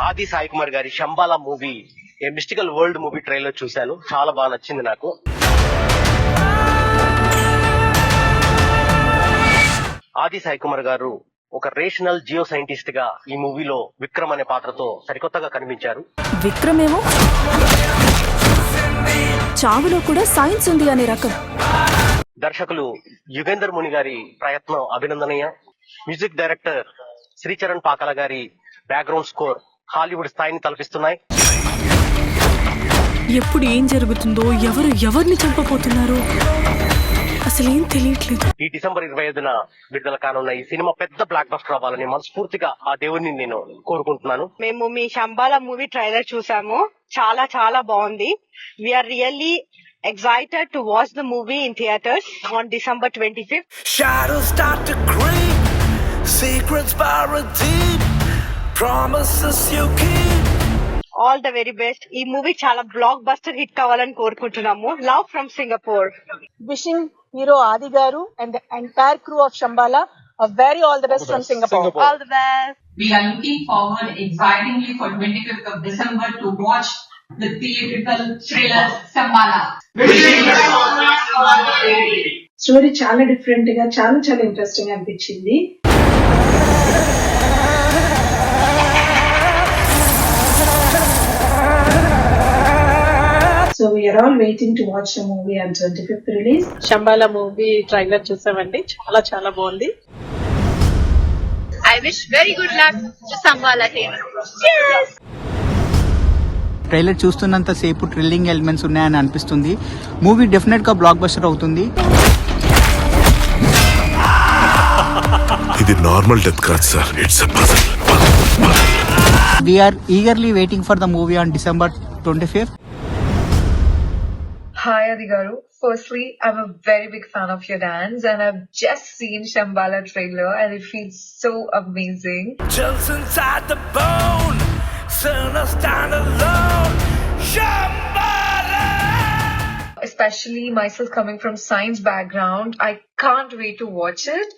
ఆది సాయి కుమార్ గారి శంబాలా మూవీ ఏ mystical world movie trailer చూశాను. చాలా బాగా నచ్చింది నాకు. ఆది సాయి కుమార్ గారు ఒక రేషనల్ జియో సైంటిస్ట్ గా ఈ మూవీలో విక్రమ్ అనే పాత్రతో సరికొత్తగా కనిపించారు. విక్రమ్ ఏమో చావులో కూడా సైన్స్ ఉంది అనే రకం. దర్శకులు యుగేందర్ ముని గారి ప్రయత్నం అభినందనీయ. మ్యూజిక్ డైరెక్టర్ శ్రీచరణ్ పాకాల గారి బ్యాక్గ్రౌండ్ స్కోర్ హాలీవుడ్ స్థాయిని తలపిస్తున్నాయి. ఎప్పుడు ఏం జరుగుతుందో, ఎవరు ఎవరిని చంపబోతున్నారో అసలేం తెలియట్లేదు. ఈ డిసెంబర్ 25న విడుదల కానున్న ఈ సినిమా పెద్ద బ్లాక్ బస్టర్ అవ్వాలని మనస్ఫూర్తిగా ఆ దేవుడిని నేను కోరుకుంటున్నాను. మేము మీ శంబాలా మూవీ ట్రైలర్ చూసాము. చాలా చాలా బాగుంది. We are really excited to watch the movie in theaters on December 25th. Shadows start to creep, secrets buried deep, promises you keep. All the very best. ఈ మూవీ చాలా బ్లాక్ బస్టర్ హిట్ కావాలని కోరుకుంటున్నాము. Love from Singapore. Wishing hero Adi Garu and the entire crew of Shambhala a very all the best from Singapore. All the best. We are looking forward excitingly for 25th of December to watch the theatrical thriller Shambhala. Story చాలా different గా చాలా interesting అనిపించింది. So we are all waiting to watch the movie on 25th release. Shambhala movie trailer చూసామండి. చాలా బాగుంది. I wish very good luck to Shambhala team. Yes! Trailer చూస్తున్నంత సేపు thrilling elements ఉన్నాయని అనిపిస్తుంది. మూవీ డెఫినెట్ గా బ్లాక్ బస్టర్ అవుతుంది. ఇది నార్మల్ డెత్ కాదు sir, it's a puzzle. We are eagerly waiting for the movie on December 25th. Hi Adi Garu. Firstly, I'm a very big fan of your dance and I've just seen Shambhala trailer and it feels so amazing. Chills inside the bone, sinner stand alone. Shambhala! Especially myself coming from science background, I can't wait to watch it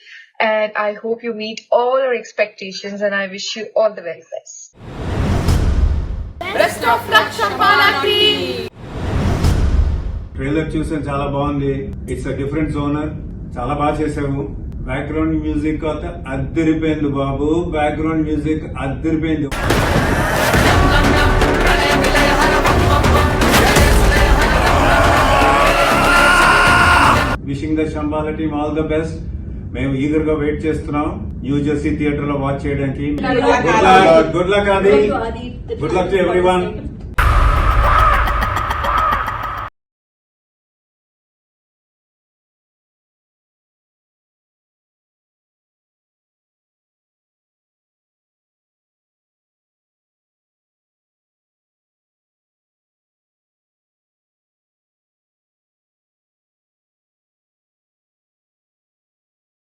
and I hope you meet all your expectations and I wish you all the very best. Best of luck Shambhala team. Trailer చూసాను, చాలా బాగుంది. It's a different genre. చాలా బాగా చేసాము. Background music అద్దరిపోయింది బాబు. Background music అద్దరిపోయింది. Wishing the Shambhala team all the best. మేము ఈగర్ గా వెయిట్ చేస్తున్నాం న్యూ జెర్సీ థియేటర్ లో వాచ్ చేయడానికి. Good luck Aadi. Good luck to everyone.